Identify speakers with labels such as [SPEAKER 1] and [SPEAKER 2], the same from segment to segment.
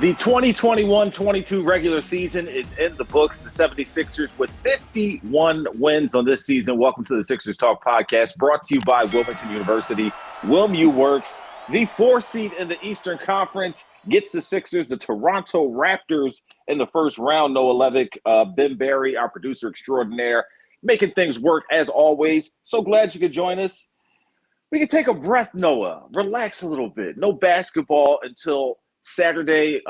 [SPEAKER 1] The 2021-22 regular season is in the books. The 76ers with 51 wins on this season. Welcome to the Sixers Talk podcast, brought to you by Wilmington University. WilmU Works. The 4 seed in the Eastern Conference gets the Sixers, the Toronto Raptors in the first round. Noah Levick, Ben Barry, our producer extraordinaire, making things work as always. So glad you could join us. We can take a breath, Noah. Relax a little bit. No basketball until Saturday,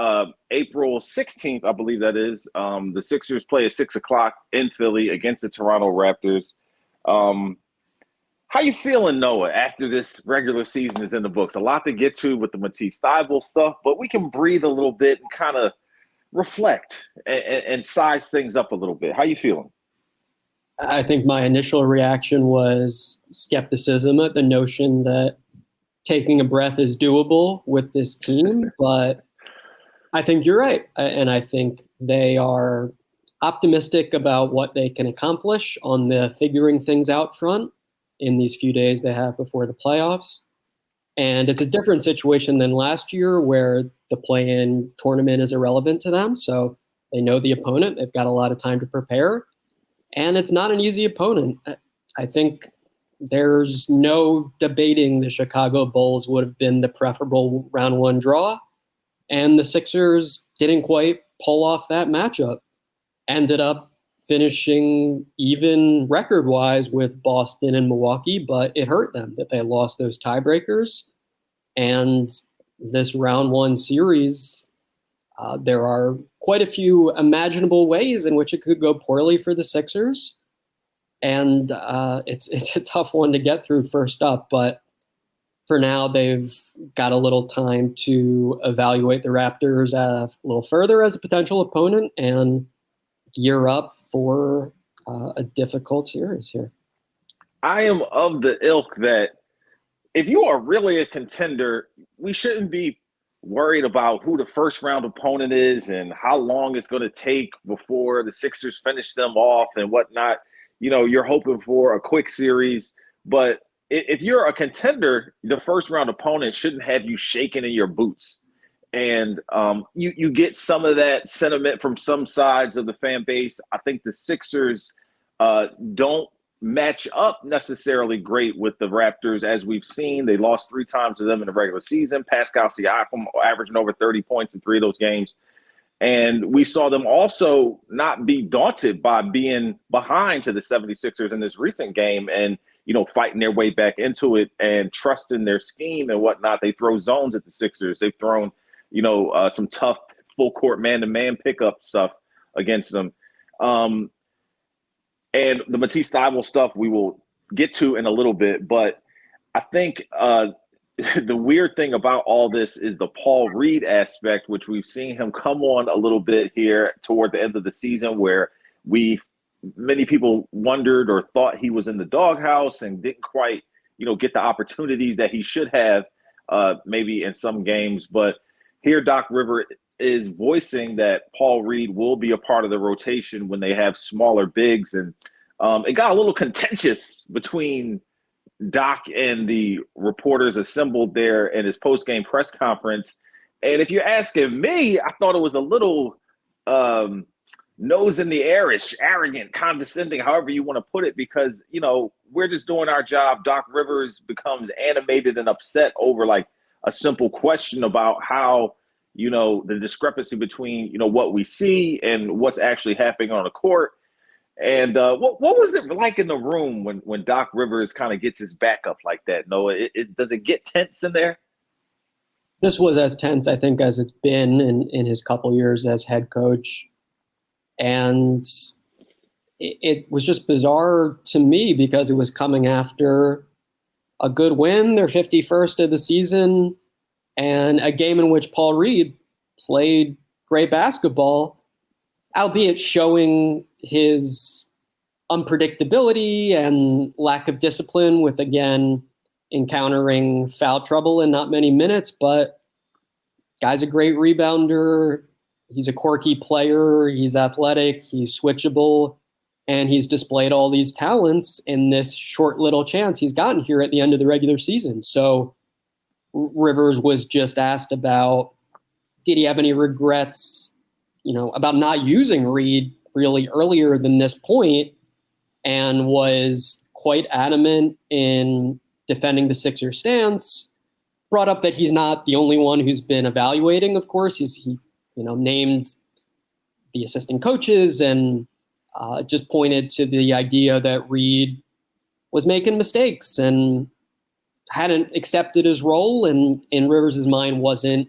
[SPEAKER 1] April 16th, I believe that is. The Sixers play at 6 o'clock in Philly against the Toronto Raptors. How you feeling, Noah, after this regular season is in the books? A lot to get to with the Matisse Thybulle stuff, but we can breathe a little bit and kind of reflect and size things up a little bit. How you feeling?
[SPEAKER 2] I think my initial reaction was skepticism at the notion that taking a breath is doable with this team, but I think you're right. And I think they are optimistic about what they can accomplish on the figuring things out front in these few days they have before the playoffs. And it's a different situation than last year where the play-in tournament is irrelevant to them. So they know the opponent. They've got a lot of time to prepare. And it's not an easy opponent. I think there's no debating the Chicago Bulls would have been the preferable round one draw. And the Sixers didn't quite pull off that matchup. Ended up finishing even record-wise with Boston and Milwaukee, but it hurt them that they lost those tiebreakers. And this round one series, there are quite a few imaginable ways in which it could go poorly for the Sixers. And it's a tough one to get through first up, but for now they've got a little time to evaluate the Raptors a little further as a potential opponent and gear up for a difficult series here.
[SPEAKER 1] I am of the ilk that if you are really a contender, we shouldn't be worried about who the first round opponent is and how long it's going to take before the Sixers finish them off and whatnot. You know, you're hoping for a quick series, but if you're a contender, the first round opponent shouldn't have you shaking in your boots. And you get some of that sentiment from some sides of the fan base. I think the Sixers don't match up necessarily great with the Raptors, as we've seen. They lost 3 times to them in the regular season. Pascal Siakam averaging over 30 points in 3 of those games. And we saw them also not be daunted by being behind to the 76ers in this recent game and, you know, fighting their way back into it and trusting their scheme and whatnot. They throw zones at the Sixers. They've thrown, you know, some tough full court man-to-man pickup stuff against them. And the Matisse Thybulle stuff we will get to in a little bit. But I think the weird thing about all this is the Paul Reed aspect, which we've seen him come on a little bit here toward the end of the season, where many people wondered or thought he was in the doghouse and didn't quite, you know, get the opportunities that he should have maybe in some games. But here Doc Rivers is voicing that Paul Reed will be a part of the rotation when they have smaller bigs. And it got a little contentious between Doc and the reporters assembled there in his post-game press conference. And if you're asking me, I thought it was a little nose in the air-ish, arrogant, condescending, however you want to put it, because, you know, we're just doing our job. Doc Rivers becomes animated and upset over like a simple question about how, you know, the discrepancy between, you know, what we see and what's actually happening on the court. And what was it like in the room when Doc Rivers kind of gets his back up like that, Noah? Does it get tense in there?
[SPEAKER 2] This was as tense, I think, as it's been in his couple years as head coach. And it was just bizarre to me because it was coming after a good win, their 51st of the season, and a game in which Paul Reed played great basketball, albeit showing his unpredictability and lack of discipline with, again, encountering foul trouble in not many minutes. But guy's a great rebounder. He's a quirky player. He's athletic. He's switchable. And he's displayed all these talents in this short little chance he's gotten here at the end of the regular season. So Rivers was just asked about did he have any regrets, about not using Reed really earlier than this point, and was quite adamant in defending the Sixers stance. Brought up that he's not the only one who's been evaluating, of course. He named the assistant coaches and just pointed to the idea that Reed was making mistakes and hadn't accepted his role, and in Rivers' mind wasn't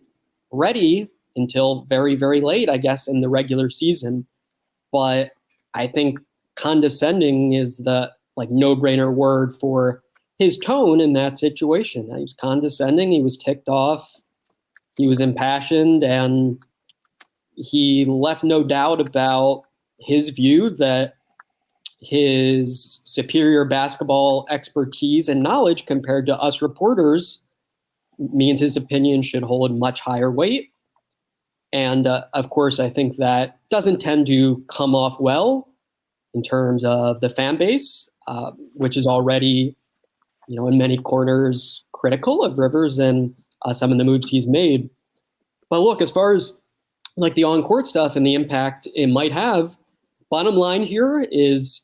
[SPEAKER 2] ready until very, very late, I guess, in the regular season. But I think condescending is the no-brainer word for his tone in that situation. He was condescending, he was ticked off, he was impassioned, and he left no doubt about his view that his superior basketball expertise and knowledge compared to us reporters means his opinion should hold much higher weight. And of course, I think that doesn't tend to come off well in terms of the fan base, which is already, in many corners critical of Rivers and some of the moves he's made. But look, as far as the on-court stuff and the impact it might have, bottom line here is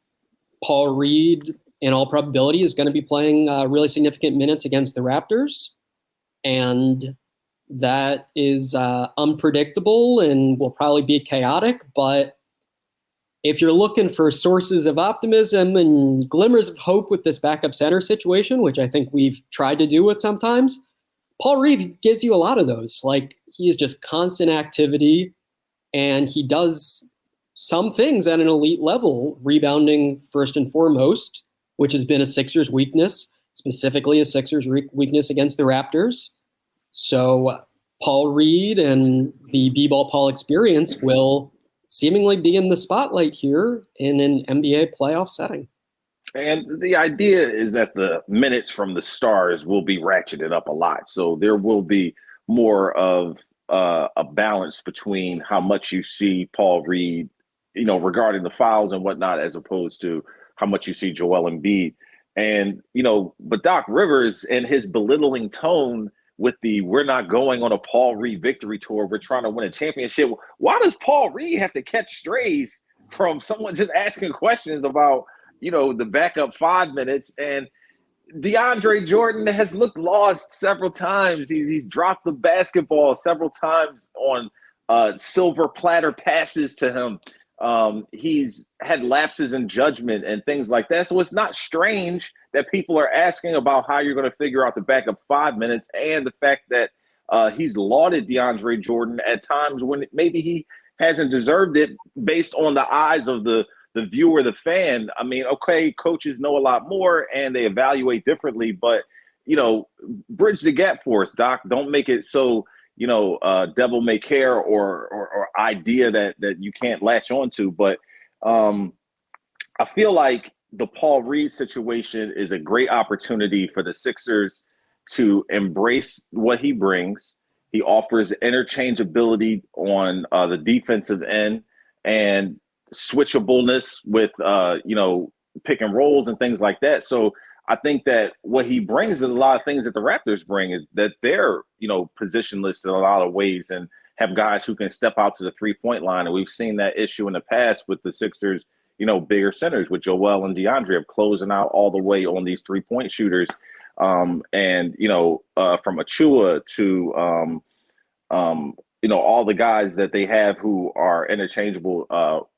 [SPEAKER 2] Paul Reed, in all probability, is going to be playing really significant minutes against the Raptors. And that is unpredictable and will probably be chaotic. But if you're looking for sources of optimism and glimmers of hope with this backup center situation, which I think we've tried to do with sometimes, Paul Reed gives you a lot of those. He is just constant activity, and he does some things at an elite level, rebounding first and foremost, which has been a Sixers weakness, specifically a Sixers weakness against the Raptors. So Paul Reed and the B-Ball Paul experience will seemingly be in the spotlight here in an NBA playoff setting.
[SPEAKER 1] And the idea is that the minutes from the stars will be ratcheted up a lot. So there will be more of a balance between how much you see Paul Reed, regarding the fouls and whatnot, as opposed to how much you see Joel Embiid. And, but Doc Rivers and his belittling tone with the "we're not going on a Paul Reed victory tour, we're trying to win a championship." Why does Paul Reed have to catch strays from someone just asking questions about, the backup 5 minutes? And DeAndre Jordan has looked lost several times. He's dropped the basketball several times on silver platter passes to him. He's had lapses in judgment and things like that. So it's not strange that people are asking about how you're going to figure out the backup 5 minutes, and the fact that he's lauded DeAndre Jordan at times when maybe he hasn't deserved it based on the eyes of the viewer, the fan. I mean, okay, coaches know a lot more and they evaluate differently, but, bridge the gap for us, Doc. Don't make it so devil may care or idea that you can't latch onto. But I feel like the Paul Reed situation is a great opportunity for the Sixers to embrace what he brings. He offers interchangeability on the defensive end and switchableness with, pick and rolls and things like that. So I think that what he brings is a lot of things that the Raptors bring, is that they're, positionless in a lot of ways and have guys who can step out to the 3-point line. And we've seen that issue in the past with the Sixers, bigger centers with Joel and DeAndre of closing out all the way on these 3-point shooters. From Achua to, all the guys that they have who are interchangeable,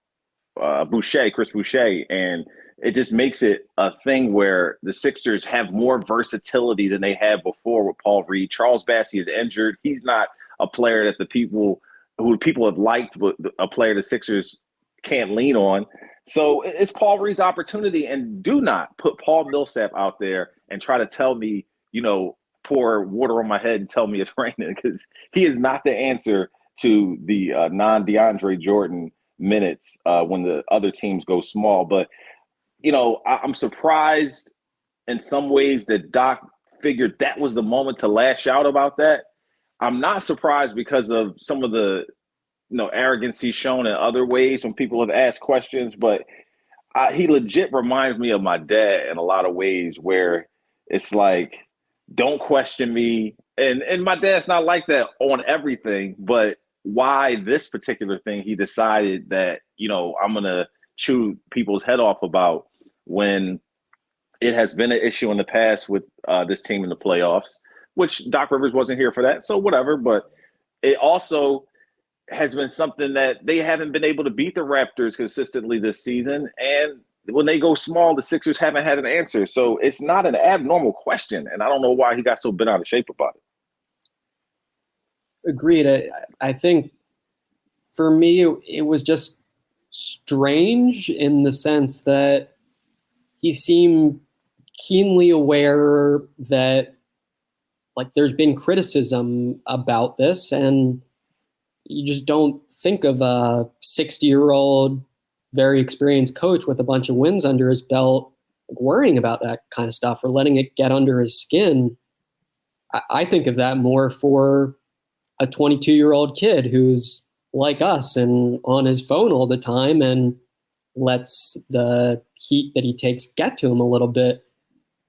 [SPEAKER 1] Chris Boucher. And it just makes it a thing where the Sixers have more versatility than they had before with Paul Reed. Charles Bassey is injured. He's not a player that people have liked, but a player the Sixers can't lean on. So it's Paul Reed's opportunity, and do not put Paul Millsap out there and try to tell me, pour water on my head and tell me it's raining, because he is not the answer to the non-DeAndre Jordan minutes when the other teams go small. But I'm surprised in some ways that Doc figured that was the moment to lash out about that. I'm not surprised because of some of the arrogance he's shown in other ways when people have asked questions, but he legit reminds me of my dad in a lot of ways, where it's like, don't question me. And my dad's not like that on everything, but why this particular thing he decided that, I'm going to chew people's head off about when it has been an issue in the past with this team in the playoffs, which Doc Rivers wasn't here for that. So whatever, but it also has been something that they haven't been able to beat the Raptors consistently this season. And when they go small, the Sixers haven't had an answer. So it's not an abnormal question. And I don't know why he got so bent out of shape about it.
[SPEAKER 2] Agreed. I think for me, it was just strange in the sense that he seemed keenly aware that there's been criticism about this, and you just don't think of a 60-year-old, very experienced coach with a bunch of wins under his belt worrying about that kind of stuff or letting it get under his skin. I think of that more for a 22-year-old kid who's like us and on his phone all the time and lets the heat that he takes get to him a little bit.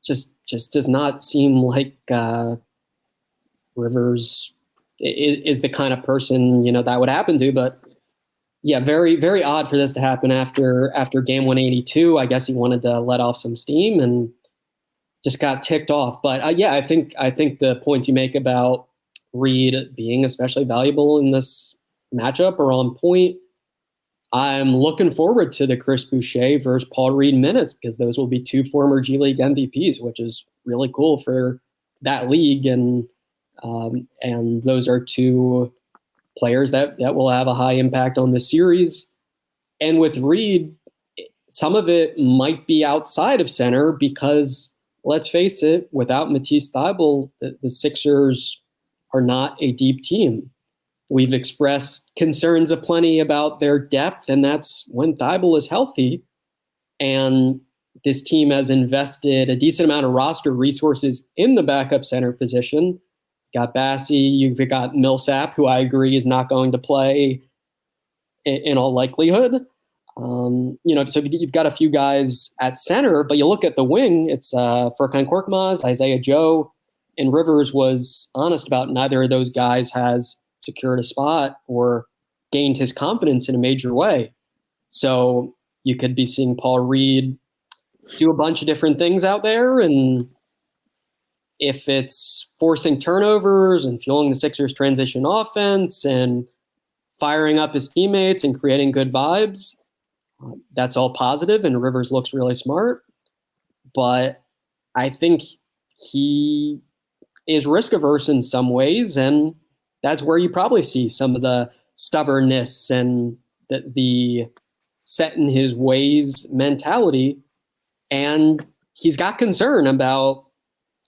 [SPEAKER 2] Just does not seem like Rivers is the kind of person, that would happen to. But yeah, very, very odd for this to happen after game 182. I guess he wanted to let off some steam and just got ticked off. But I think the points you make about Reed being especially valuable in this matchup are on point. I'm looking forward to the Chris Boucher versus Paul Reed minutes because those will be two former G League MVPs, which is really cool for that league. And those are two players that will have a high impact on the series. And with Reed, some of it might be outside of center because, let's face it, without Matisse Thybulle, the Sixers are not a deep team. We've expressed concerns aplenty about their depth, and that's when Thybulle is healthy. And this team has invested a decent amount of roster resources in the backup center position. Got Bassey, you've got Millsap, who I agree is not going to play in all likelihood. So you've got a few guys at center, but you look at the wing, it's Furkan Korkmaz, Isaiah Joe, and Rivers was honest about neither of those guys has secured a spot or gained his confidence in a major way. So you could be seeing Paul Reed do a bunch of different things out there. And if it's forcing turnovers and fueling the Sixers transition offense and firing up his teammates and creating good vibes, that's all positive, and Rivers looks really smart. But I think he is risk averse in some ways, and that's where you probably see some of the stubbornness and the set in his ways mentality. And he's got concern about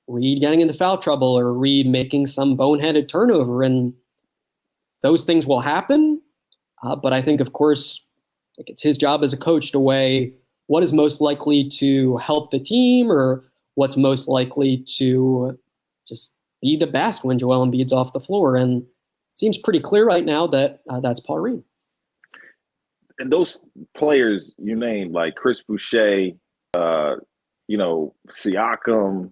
[SPEAKER 2] Reed getting into foul trouble or Reed making some boneheaded turnover. And those things will happen. But I think, of course, it's his job as a coach to weigh what is most likely to help the team or what's most likely to just be the best when Joel Embiid's off the floor. And it seems pretty clear right now that that's Paul Reed.
[SPEAKER 1] And those players you named, like Chris Boucher, Siakam,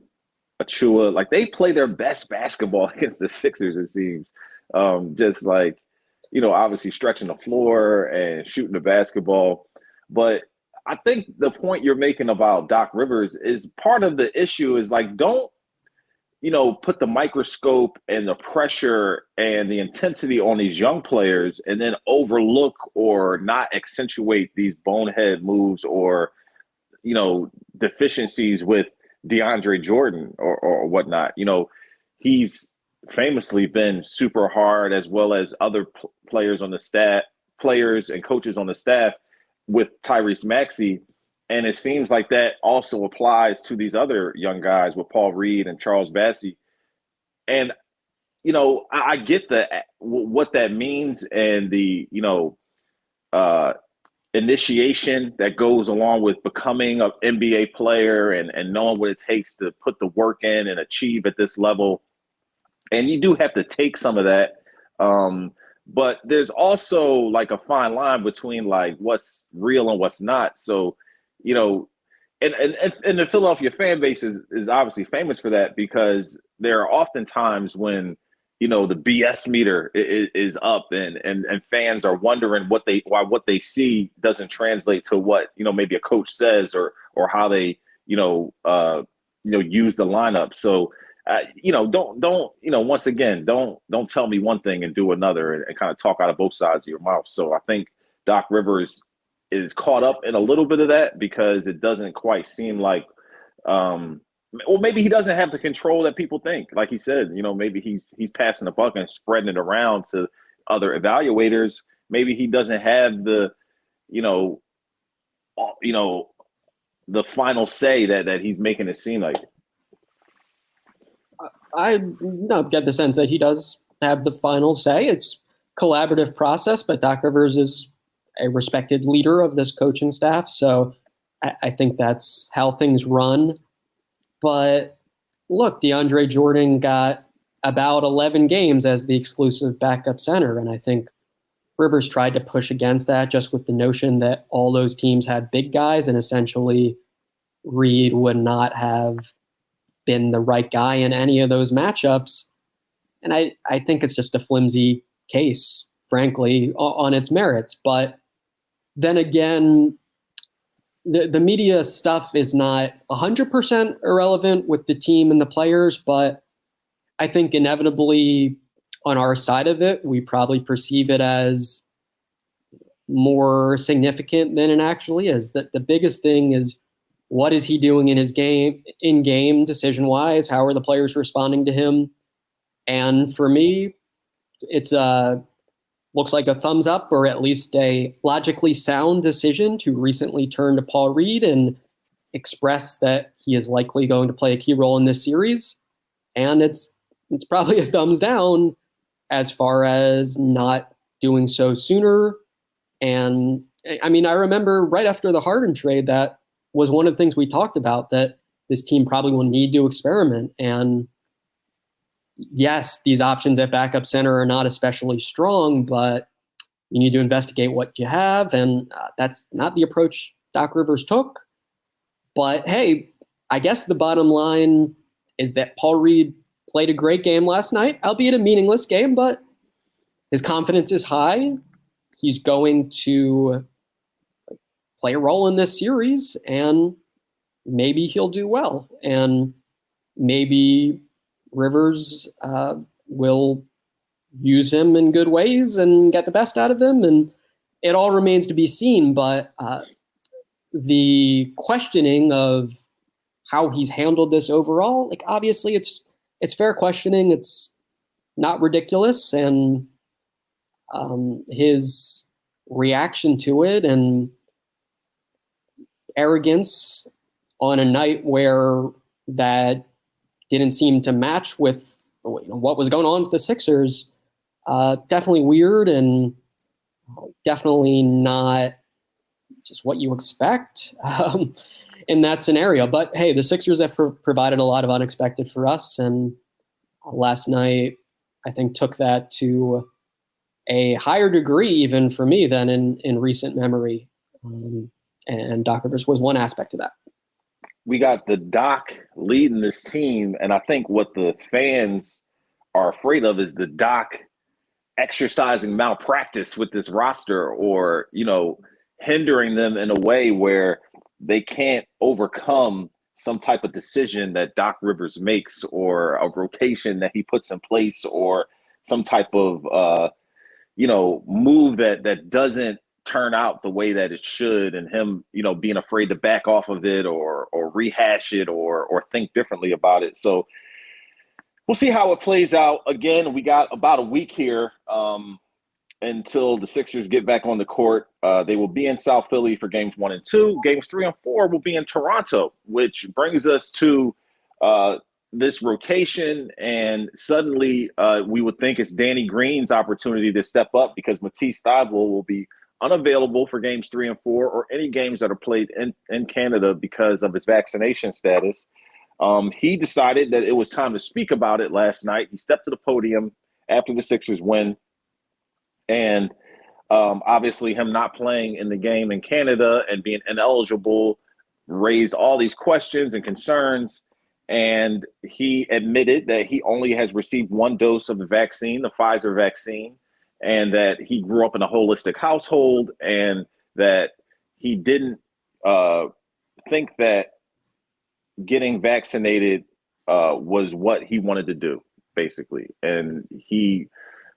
[SPEAKER 1] Achua, like they play their best basketball against the Sixers, it seems. Just like, obviously stretching the floor and shooting the basketball. But I think the point you're making about Doc Rivers is part of the issue is like, don't, put the microscope and the pressure and the intensity on these young players and then overlook or not accentuate these bonehead moves or, deficiencies with DeAndre Jordan or whatnot. He's famously been super hard, as well as other players on the staff, players and coaches on the staff with Tyrese Maxey. And it seems like that also applies to these other young guys with Paul Reed and Charles Bassey. And, I get what that means and the, initiation that goes along with becoming an NBA player and knowing what it takes to put the work in and achieve at this level. And you do have to take some of that. But there's also like a fine line between like what's real and what's not. So, and the Philadelphia fan base is obviously famous for that, because there are often times when the BS meter is up, and fans are wondering why what they see doesn't translate to what maybe a coach says, or how they use the lineup. So don't once again, don't tell me one thing and do another, and kind of talk out of both sides of your mouth. So I think Doc Rivers is caught up in a little bit of that, because it doesn't quite seem like, or maybe he doesn't have the control that people think. Like he said, maybe he's passing the buck and spreading it around to other evaluators. Maybe he doesn't have the, the final say that he's making it seem like.
[SPEAKER 2] I get the sense that he does have the final say. It's collaborative process, but Doc Rivers is a respected leader of this coaching staff. So I think that's how things run. But look, DeAndre Jordan got about 11 games as the exclusive backup center. And I think Rivers tried to push against that, just with the notion that all those teams had big guys, and essentially Reed would not have been the right guy in any of those matchups. And I think it's just a flimsy case, frankly, on its merits. But then again, the media stuff is not 100% irrelevant with the team and the players, but I think inevitably on our side of it, we probably perceive it as more significant than it actually is. That the biggest thing is, what is he doing in his game, in-game decision-wise? How are the players responding to him? And for me, it's looks like a thumbs up, or at least a logically sound decision to recently turn to Paul Reed and express that he is likely going to play a key role in this series. And it's probably a thumbs down as far as not doing so sooner. And I mean, I remember right after the Harden trade, that was one of the things we talked about, that this team probably will need to experiment. And yes, these options at backup center are not especially strong, but you need to investigate what you have. And that's not the approach Doc Rivers took. But hey, I guess the bottom line is that Paul Reed played a great game last night, albeit a meaningless game, but his confidence is high. He's going to play a role in this series, and maybe he'll do well. And maybe Rivers will use him in good ways and get the best out of him. And it all remains to be seen. But the questioning of how he's handled this overall, like, obviously it's fair questioning. It's not ridiculous. And his reaction to it and arrogance on a night where that didn't seem to match with what was going on with the Sixers, definitely weird, and definitely not just what you expect in that scenario. But hey, the Sixers have provided a lot of unexpected for us, and last night I think took that to a higher degree even for me than in recent memory. And Doc Rivers was one aspect of that.
[SPEAKER 1] We got the Doc leading this team, and I think what the fans are afraid of is the Doc exercising malpractice with this roster, or hindering them in a way where they can't overcome some type of decision that Doc Rivers makes, or a rotation that he puts in place, or some type of move that doesn't turn out the way that it should, and him being afraid to back off of it, or rehash it, or think differently about it. So we'll see how it plays out. Again, we got about a week here until the Sixers get back on the court. They will be in South Philly for games 1 and 2. Games 3 and 4 will be in Toronto, which brings us to this rotation. And suddenly we would think it's Danny Green's opportunity to step up, because Matisse Thybulle will be unavailable for games 3 and 4, or any games that are played in Canada because of his vaccination status. He decided that it was time to speak about it last night. He stepped to the podium after the Sixers win. And obviously him not playing in the game in Canada and being ineligible raised all these questions and concerns. And he admitted that he only has received one dose of the vaccine, the Pfizer vaccine, and that he grew up in a holistic household, and that he didn't think that getting vaccinated was what he wanted to do, basically. And he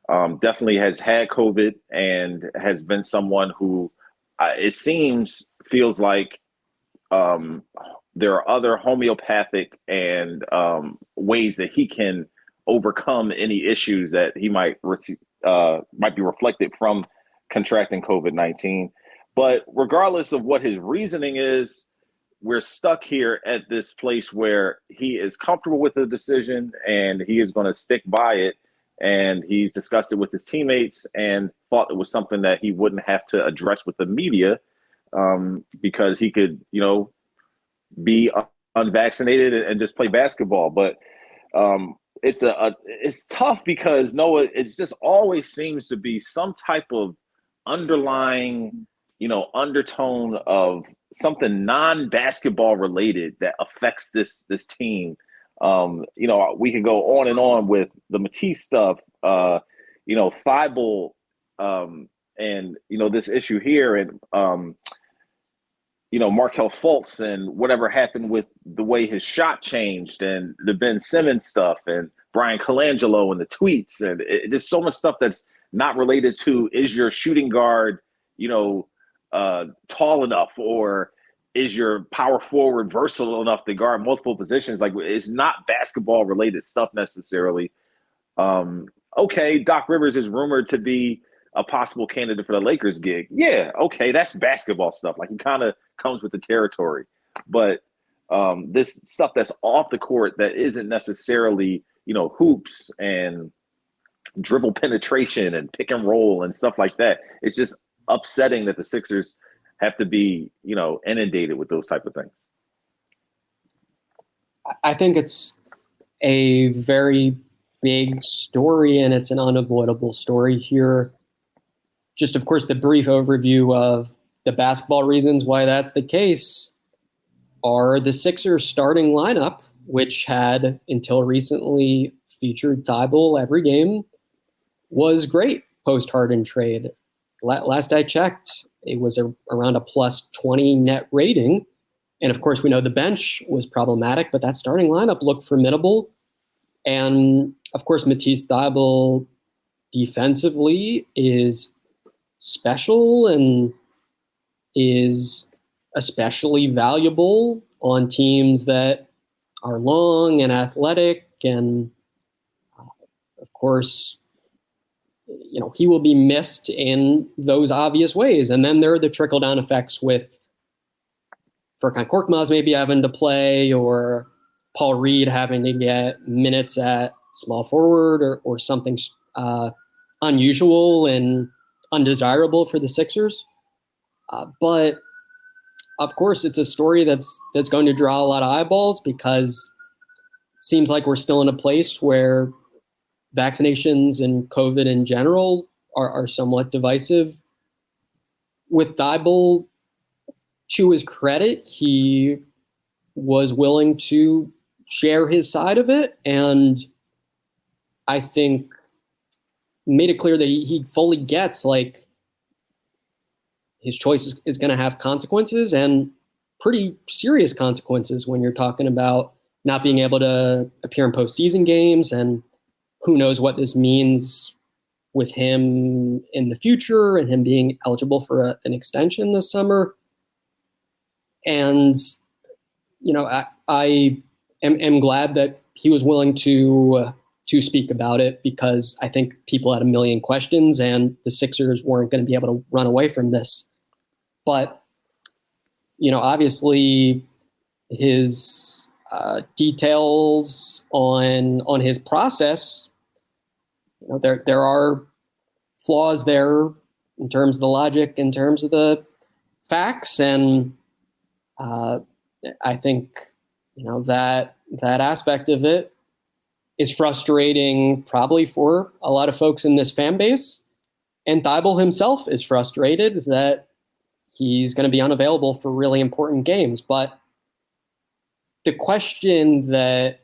[SPEAKER 1] definitely has had COVID and has been someone who it seems feels like there are other homeopathic and ways that he can overcome any issues that he might be reflected from contracting COVID-19. But regardless of what his reasoning is, we're stuck here at this place where he is comfortable with the decision and he is going to stick by it. And he's discussed it with his teammates and thought it was something that he wouldn't have to address with the media because he could, be unvaccinated and just play basketball. But it's tough because Noah, it just always seems to be some type of underlying, undertone of something non-basketball related that affects this team. We can go on and on with the Matisse stuff, Thybulle, and this issue here, and Markelle Fultz and whatever happened with the way his shot changed, and the Ben Simmons stuff, and Brian Colangelo and the tweets, and there's so much stuff that's not related to, is your shooting guard, tall enough, or is your power forward versatile enough to guard multiple positions? Like, it's not basketball related stuff necessarily. Okay, Doc Rivers is rumored to be a possible candidate for the Lakers gig. Yeah, okay, that's basketball stuff. Like, he kind of comes with the territory. But this stuff that's off the court that isn't necessarily, hoops and dribble penetration and pick and roll and stuff like that, it's just upsetting that the Sixers have to be, inundated with those type of things.
[SPEAKER 2] I think it's a very big story, and it's an unavoidable story here. Just, of course, the brief overview of the basketball reasons why that's the case are the Sixers starting lineup, which had until recently featured Thybulle every game, was great post-Harden trade. Last I checked, it was around a plus 20 net rating. And of course, we know the bench was problematic, but that starting lineup looked formidable. And of course, Matisse Thybulle defensively is special and is especially valuable on teams that are long and athletic. And of course, he will be missed in those obvious ways. And then there are the trickle-down effects with Furkan Korkmaz maybe having to play, or Paul Reed having to get minutes at small forward, or something unusual and undesirable for the Sixers. But of course, it's a story that's going to draw a lot of eyeballs, because it seems like we're still in a place where vaccinations and COVID in general are somewhat divisive. With Thybulle, to his credit, he was willing to share his side of it, and I think made it clear that he fully gets, like, his choice is going to have consequences, and pretty serious consequences when you're talking about not being able to appear in postseason games, and who knows what this means with him in the future and him being eligible for an extension this summer. And, I am glad that he was willing to speak about it, because I think people had a million questions and the Sixers weren't going to be able to run away from this. But, obviously his details on his process, there are flaws there in terms of the logic, in terms of the facts. And I think, that aspect of it is frustrating probably for a lot of folks in this fan base. And Thybulle himself is frustrated that he's going to be unavailable for really important games. But the question that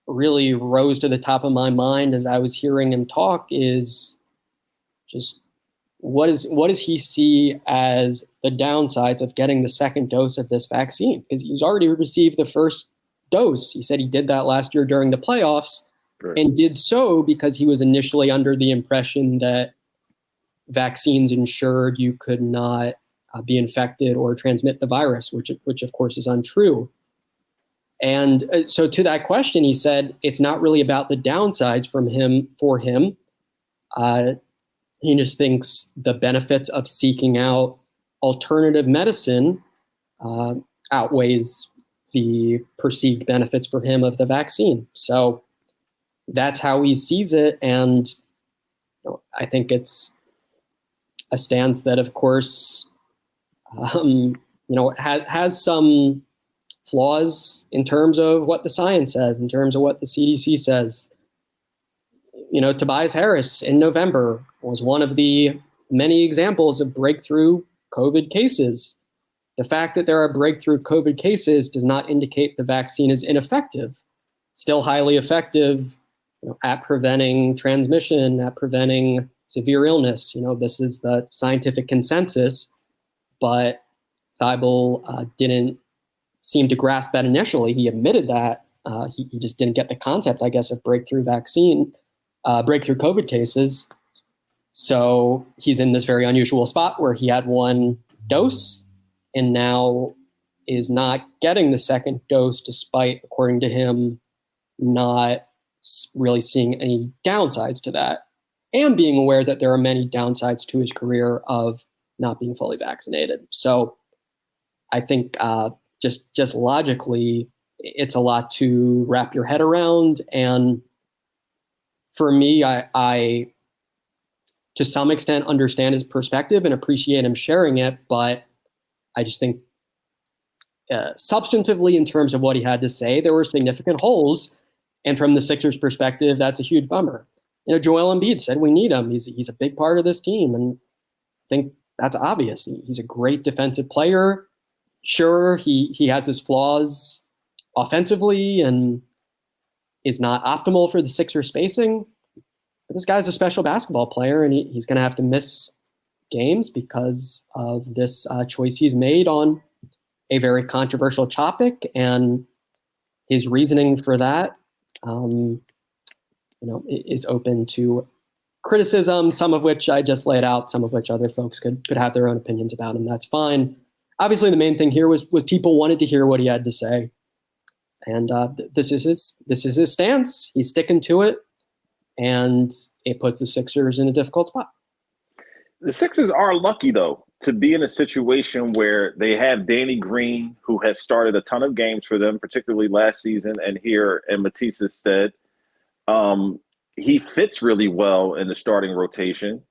[SPEAKER 2] really rose to the top of my mind as I was hearing him talk is just what does he see as the downsides of getting the second dose of this vaccine? Because he's already received the first dose. He said he did that last year during the playoffs, right, and did so because he was initially under the impression that vaccines ensured you could not be infected or transmit the virus, which of course is untrue. And so to that question, he said it's not really about the downsides for him. He just thinks the benefits of seeking out alternative medicine outweighs the perceived benefits for him of the vaccine. So that's how he sees it. And I think it's a stance that, of course, has some flaws in terms of what the science says, in terms of what the CDC says. Tobias Harris in November was one of the many examples of breakthrough COVID cases. The fact that there are breakthrough COVID cases does not indicate the vaccine is ineffective. It's still highly effective at preventing transmission, at preventing severe illness. This is the scientific consensus, but Thybulle didn't seem to grasp that initially. He admitted that. He just didn't get the concept, I guess, of breakthrough COVID cases. So he's in this very unusual spot where he had one dose and now is not getting the second dose, despite, according to him, not really seeing any downsides to that, and being aware that there are many downsides to his career of not being fully vaccinated. So I think just logically, it's a lot to wrap your head around. And for me, I to some extent understand his perspective and appreciate him sharing it, but I just think substantively, in terms of what he had to say, there were significant holes. And from the Sixers' perspective, that's a huge bummer. Joel Embiid said we need him. He's a big part of this team. And I think that's obvious. He's a great defensive player. Sure, he has his flaws offensively and is not optimal for the Sixers spacing. But this guy's a special basketball player, and he's going to have to miss games because of this choice he's made on a very controversial topic. And his reasoning for that, is open to criticism, some of which I just laid out, some of which other folks could have their own opinions about, and that's fine. Obviously, the main thing here was people wanted to hear what he had to say, and this is his stance. He's sticking to it, and it puts the Sixers in a difficult spot.
[SPEAKER 1] The Sixers are lucky, though, to be in a situation where they have Danny Green, who has started a ton of games for them, particularly last season, and here in Matisse's stead. He fits really well in the starting rotation.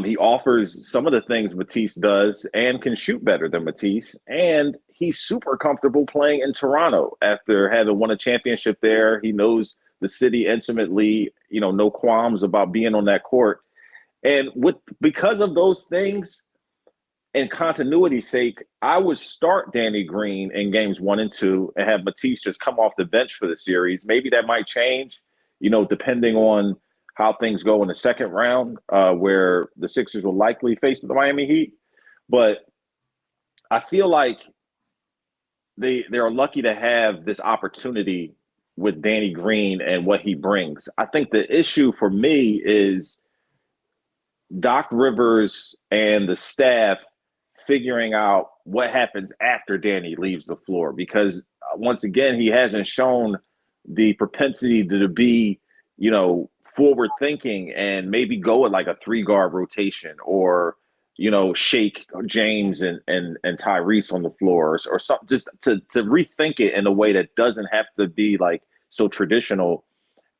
[SPEAKER 1] He offers some of the things Matisse does and can shoot better than Matisse. And he's super comfortable playing in Toronto after having won a championship there. He knows the city intimately, no qualms about being on that court. And because of those things and continuity's sake, I would start Danny Green in games 1 and 2 and have Matisse just come off the bench for the series. Maybe that might change, depending on how things go in the second round, where the Sixers will likely face the Miami Heat. But I feel like they're lucky to have this opportunity with Danny Green and what he brings. I think the issue for me is Doc Rivers and the staff figuring out what happens after Danny leaves the floor, because once again, he hasn't shown the propensity to be, forward thinking and maybe go at like a 3-guard rotation or, shake James and Tyrese on the floor or something, just to rethink it in a way that doesn't have to be like so traditional.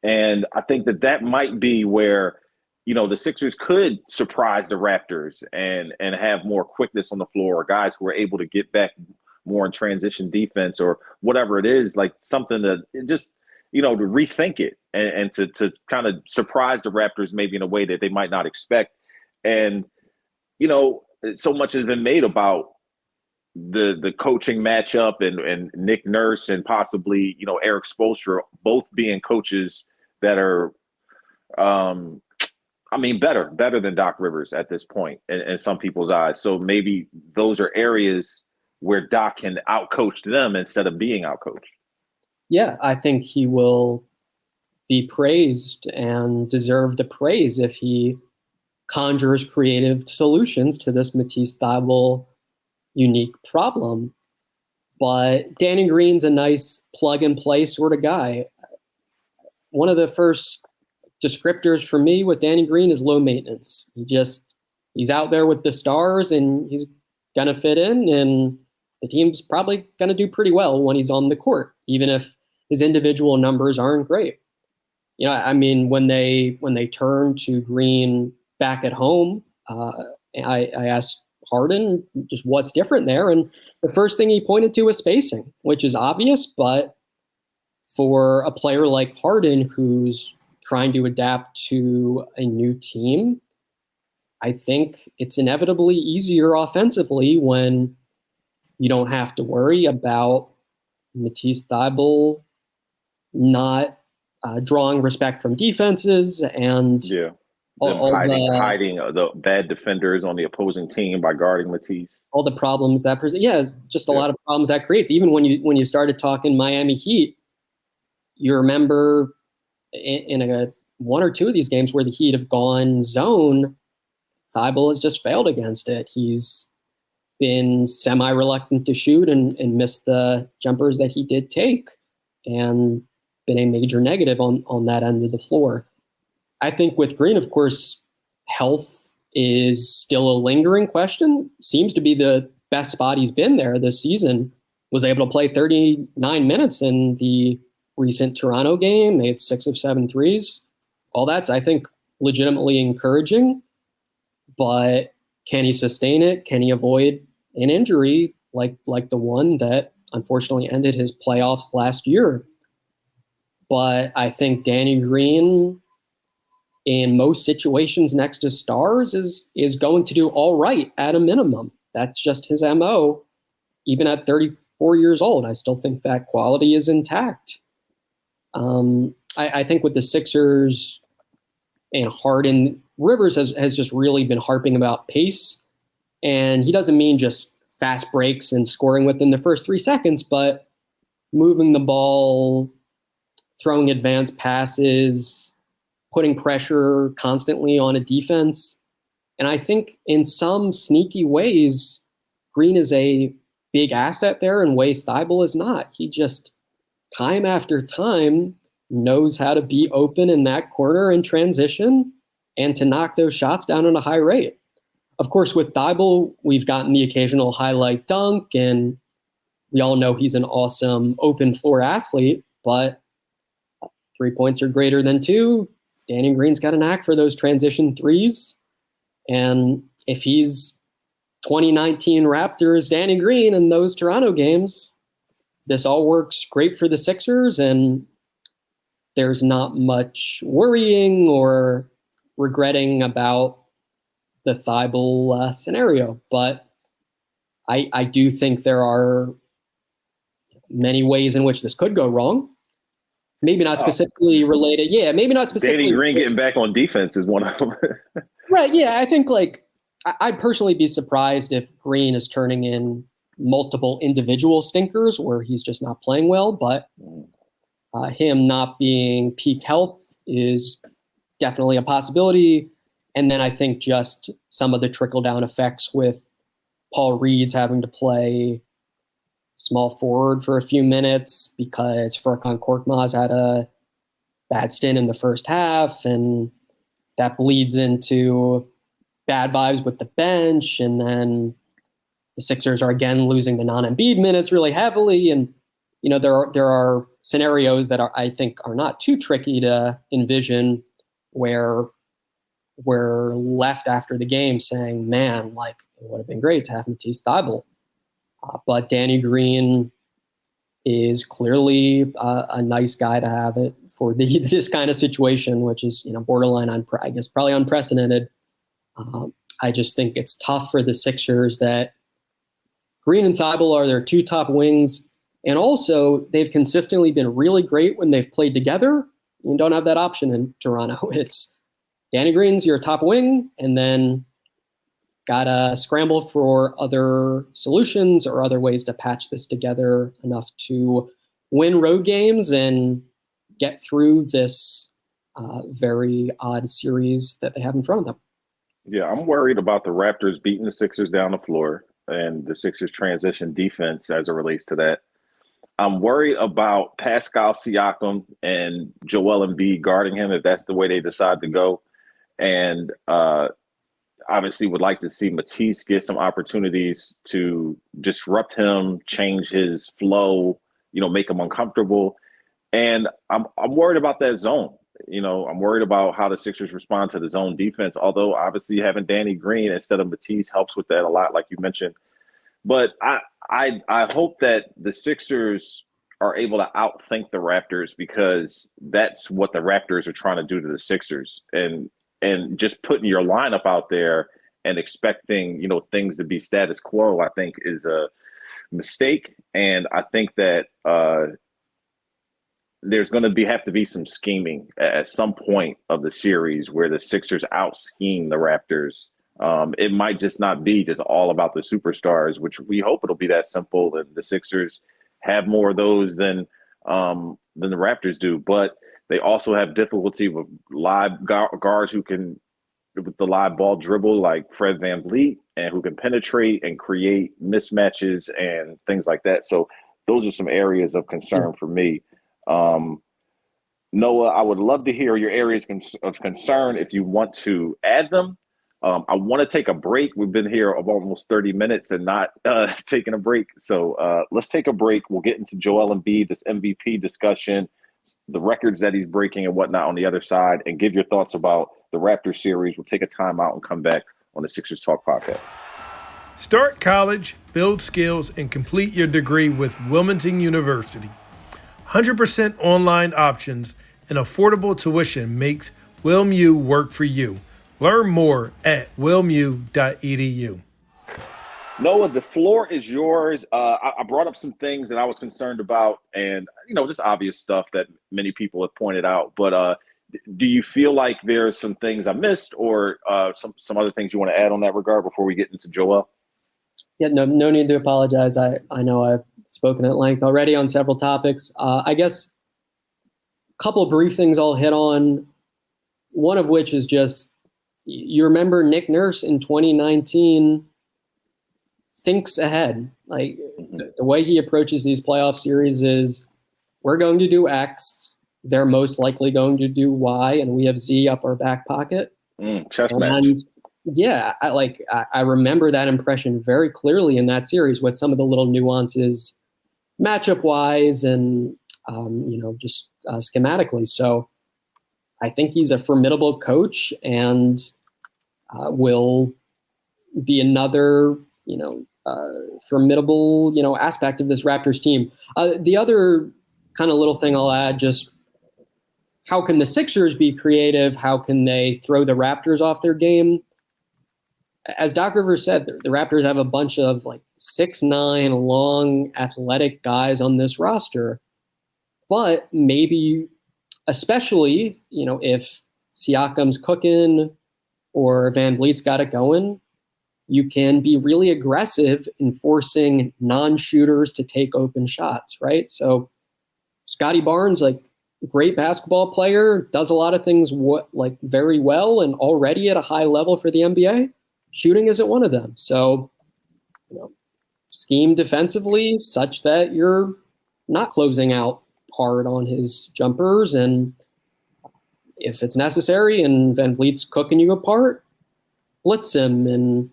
[SPEAKER 1] And I think that might be where, the Sixers could surprise the Raptors and have more quickness on the floor, or guys who are able to get back more in transition defense or whatever it is, like something that just, to rethink it and to kind of surprise the Raptors maybe in a way that they might not expect. And, so much has been made about the coaching matchup and Nick Nurse and possibly, Eric Spoelstra both being coaches that are, better than Doc Rivers at this point in some people's eyes. So maybe those are areas where Doc can outcoach them instead of being outcoached.
[SPEAKER 2] Yeah, I think he will be praised and deserve the praise if he conjures creative solutions to this Matisse Thybulle unique problem. But Danny Green's a nice plug-and-play sort of guy. One of the first descriptors for me with Danny Green is low maintenance. He's out there with the stars, and he's going to fit in, and the team's probably going to do pretty well when he's on the court, even if his individual numbers aren't great. When they turn to Green back at home, I asked Harden just what's different there, and the first thing he pointed to was spacing, which is obvious, but for a player like Harden who's trying to adapt to a new team, I think it's inevitably easier offensively when you don't have to worry about Matisse Thybulle not drawing respect from defenses and
[SPEAKER 1] hiding the bad defenders on the opposing team by guarding Matisse.
[SPEAKER 2] All the problems that present. Yeah, it's just a lot of problems that creates. Even when you started talking Miami Heat, you remember in one or two of these games where the Heat have gone zone, Thybulle has just failed against it. He's been semi-reluctant to shoot and missed the jumpers that he did take, and been a major negative on that end of the floor. I think with Green, of course, health is still a lingering question. Seems to be the best spot he's been there this season. Was able to play 39 minutes in the recent Toronto game, made 6 of 7 threes. All that's, I think, legitimately encouraging. But can he sustain it? Can he avoid an injury like the one that unfortunately ended his playoffs last year? But I think Danny Green, in most situations next to stars, is going to do all right at a minimum. That's just his MO. Even at 34 years old, I still think that quality is intact. I think with the Sixers and Harden, Rivers has just really been harping about pace. And he doesn't mean just fast breaks and scoring within the first 3 seconds, but moving the ball, throwing advanced passes, putting pressure constantly on a defense. And I think in some sneaky ways, Green is a big asset there in ways Thybulle is not. He just, time after time, knows how to be open in that corner in transition and to knock those shots down at a high rate. Of course, with Thybulle, we've gotten the occasional highlight dunk, and we all know he's an awesome open floor athlete, but 3 points are greater than 2. Danny Green's got a knack for those transition threes. And if he's 2019 Raptors Danny Green in those Toronto games, this all works great for the Sixers, and there's not much worrying or regretting about the Thybulle scenario. But I do think there are many ways in which this could go wrong. Maybe not specifically related. Yeah, maybe not specifically.
[SPEAKER 1] Danny Green getting back on defense is one of them.
[SPEAKER 2] Right, yeah. I think I'd personally be surprised if Green is turning in multiple individual stinkers where he's just not playing well. But him not being peak health is definitely a possibility. And then I think just some of the trickle-down effects with Paul Reed's having to play small forward for a few minutes because Furkan Korkmaz had a bad stint in the first half, and that bleeds into bad vibes with the bench. And then the Sixers are again losing the non-Embiid minutes really heavily. And, there are scenarios that I think are not too tricky to envision where we're left after the game saying, man, it would have been great to have Matisse Thybulle. But Danny Green is clearly a nice guy to have it for this kind of situation, which is, borderline, I guess, probably unprecedented. I just think it's tough for the Sixers that Green and Thybulle are their two top wings. And also, they've consistently been really great when they've played together. You don't have that option in Toronto. It's Danny Green's your top wing, and then gotta scramble for other solutions or other ways to patch this together enough to win road games and get through this very odd series that they have in front of them.
[SPEAKER 1] Yeah, I'm worried about the Raptors beating the Sixers down the floor and the Sixers transition defense as it relates to that. I'm worried about Pascal Siakam and Joel Embiid guarding him if that's the way they decide to go. And obviously would like to see Matisse get some opportunities to disrupt him, change his flow, make him uncomfortable. And I'm worried about that zone. I'm worried about how the Sixers respond to the zone defense, although obviously having Danny Green instead of Matisse helps with that a lot, like you mentioned. But I hope that the Sixers are able to outthink the Raptors, because that's what the Raptors are trying to do to the Sixers. And just putting your lineup out there and expecting, things to be status quo, I think is a mistake. And I think that there's going to have to be some scheming at some point of the series where the Sixers out scheme the Raptors. It might just not be just all about the superstars, which we hope it'll be that simple, and the Sixers have more of those than the Raptors do. But they also have difficulty with live guards who can, with the live ball dribble, like Fred VanVleet, and who can penetrate and create mismatches and things like that. So those are some areas of concern for me. Noah, I would love to hear your areas of concern if you want to add them. I want to take a break. We've been here of almost 30 minutes and not taking a break. So let's take a break. We'll get into Joel Embiid, this MVP discussion, the records that he's breaking and whatnot on the other side, and give your thoughts about the Raptors series. We'll take a timeout and come back on the Sixers Talk podcast.
[SPEAKER 3] Start college, build skills, and complete your degree with Wilmington University. 100% online options and affordable tuition makes WilMU work for you. Learn more at wilmu.edu.
[SPEAKER 1] Noah, the floor is yours. I brought up some things that I was concerned about, and just obvious stuff that many people have pointed out. But do you feel like there's some things I missed, or some other things you want to add on that regard before we get into Joel?
[SPEAKER 2] Yeah, no need to apologize. I know I've spoken at length already on several topics. I guess a couple of brief things I'll hit on. One of which is just, you remember Nick Nurse in 2019 thinks ahead. Like the way he approaches these playoff series is, we're going to do X, they're most likely going to do Y, and we have Z up our back pocket.
[SPEAKER 1] Chess match.
[SPEAKER 2] Yeah, I remember that impression very clearly in that series with some of the little nuances matchup wise and just schematically. So I think he's a formidable coach and will be another, formidable, aspect of this Raptors team. The other kind of little thing I'll add, just how can the Sixers be creative? How can they throw the Raptors off their game? As Doc Rivers said, the Raptors have a bunch of 6'9" long athletic guys on this roster, but maybe, especially, if Siakam's cooking or VanVleet's got it going, you can be really aggressive in forcing non-shooters to take open shots, right? So Scotty Barnes, great basketball player, does a lot of things very well and already at a high level for the NBA. Shooting isn't one of them. So, scheme defensively such that you're not closing out hard on his jumpers. And if it's necessary and VanVleet's cooking you apart, blitz him and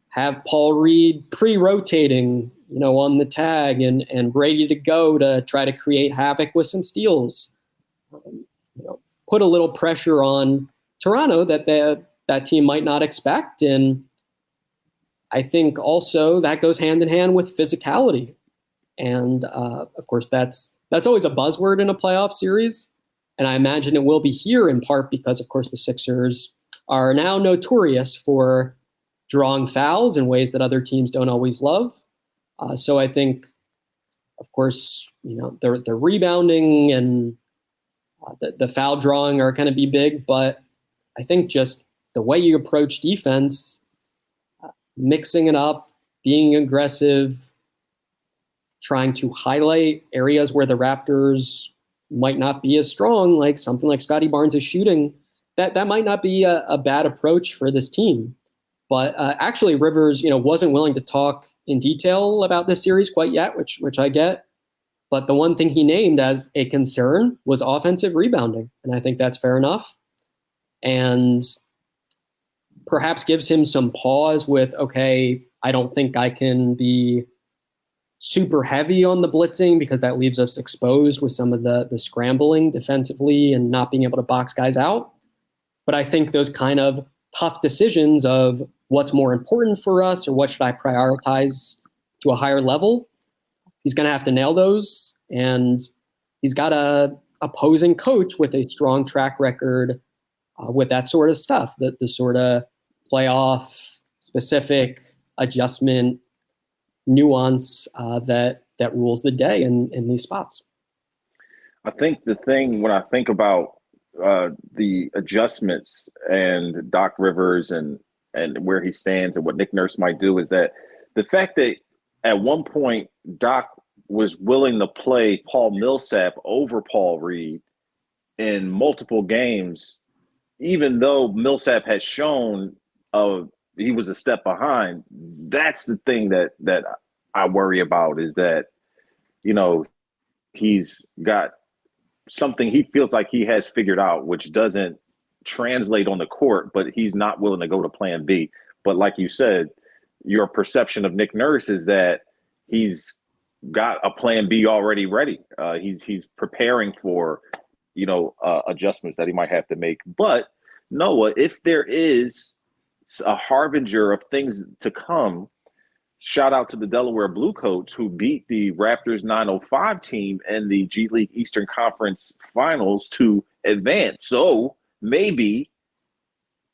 [SPEAKER 2] have Paul Reed pre-rotating, on the tag and ready to go to try to create havoc with some steals. Put a little pressure on Toronto that team might not expect. And I think also that goes hand in hand with physicality. And of course, that's always a buzzword in a playoff series. And I imagine it will be here in part because, of course, the Sixers are now notorious for drawing fouls in ways that other teams don't always love. So I think, of course, the rebounding and the foul drawing are going to be big, but I think just the way you approach defense, mixing it up, being aggressive, trying to highlight areas where the Raptors might not be as strong, like something like Scotty Barnes' shooting, that might not be a bad approach for this team. But actually, Rivers, wasn't willing to talk in detail about this series quite yet, which I get. But the one thing he named as a concern was offensive rebounding, and I think that's fair enough. And perhaps gives him some pause with, okay, I don't think I can be super heavy on the blitzing because that leaves us exposed with some of the scrambling defensively and not being able to box guys out. But I think those kind of tough decisions of what's more important for us or what should I prioritize to a higher level, he's going to have to nail those. And he's got a opposing coach with a strong track record with that sort of stuff, the sort of playoff specific adjustment nuance that rules the day in these spots.
[SPEAKER 1] I think the thing when I think about the adjustments and Doc Rivers and where he stands and what Nick Nurse might do is that the fact that at one point Doc was willing to play Paul Millsap over Paul Reed in multiple games, even though Millsap had shown he was a step behind. That's the thing that I worry about is that, he's got something he feels like he has figured out, which doesn't translate on the court, but he's not willing to go to plan B. But like you said, your perception of Nick Nurse is that he's got a plan B already ready. He's preparing for, adjustments that he might have to make. But Noah, if there is a harbinger of things to come, shout out to the Delaware Bluecoats who beat the Raptors 905 team in the G League Eastern Conference Finals to advance. So maybe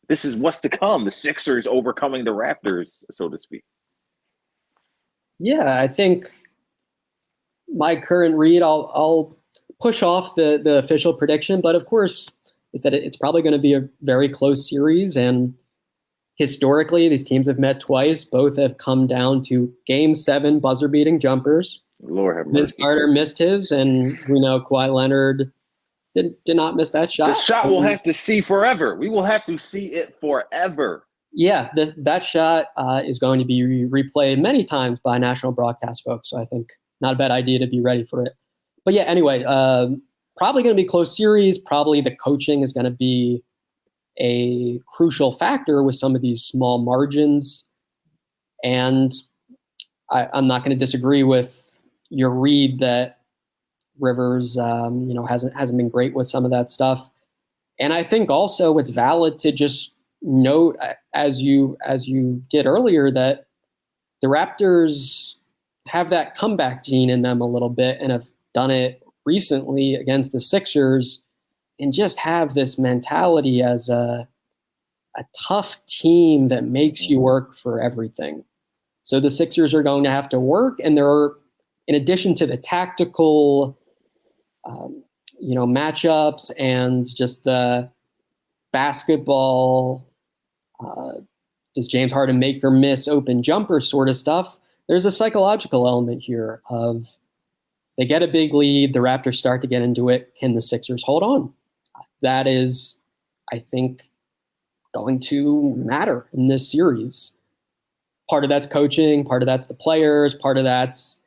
[SPEAKER 1] this is what's to come, the Sixers overcoming the Raptors, so to speak.
[SPEAKER 2] Yeah, I think my current read, I'll push off the official prediction, but of course, is that it's probably going to be a very close series. And historically, these teams have met twice. Both have come down to Game 7 buzzer-beating jumpers.
[SPEAKER 1] Lord have mercy.
[SPEAKER 2] Vince Carter missed his, and we know Kawhi Leonard did not miss that shot.
[SPEAKER 1] The shot we'll have to see forever. We will have to see it forever.
[SPEAKER 2] Yeah, that shot is going to be replayed many times by national broadcast folks. So I think not a bad idea to be ready for it. But yeah, anyway, probably going to be a close series. Probably the coaching is going to be a crucial factor with some of these small margins. And I'm not going to disagree with your read that Rivers, hasn't been great with some of that stuff. And I think also it's valid to just note, as you did earlier, that the Raptors have that comeback gene in them a little bit and have done it recently against the Sixers, and just have this mentality as a tough team that makes you work for everything. So the Sixers are going to have to work, and there are, in addition to the tactical, matchups and just the basketball, does James Harden make or miss open jumper sort of stuff, there's a psychological element here of they get a big lead, the Raptors start to get into it, can the Sixers hold on? That is, I think, going to matter in this series. Part of that's coaching, part of that's the players, part of that's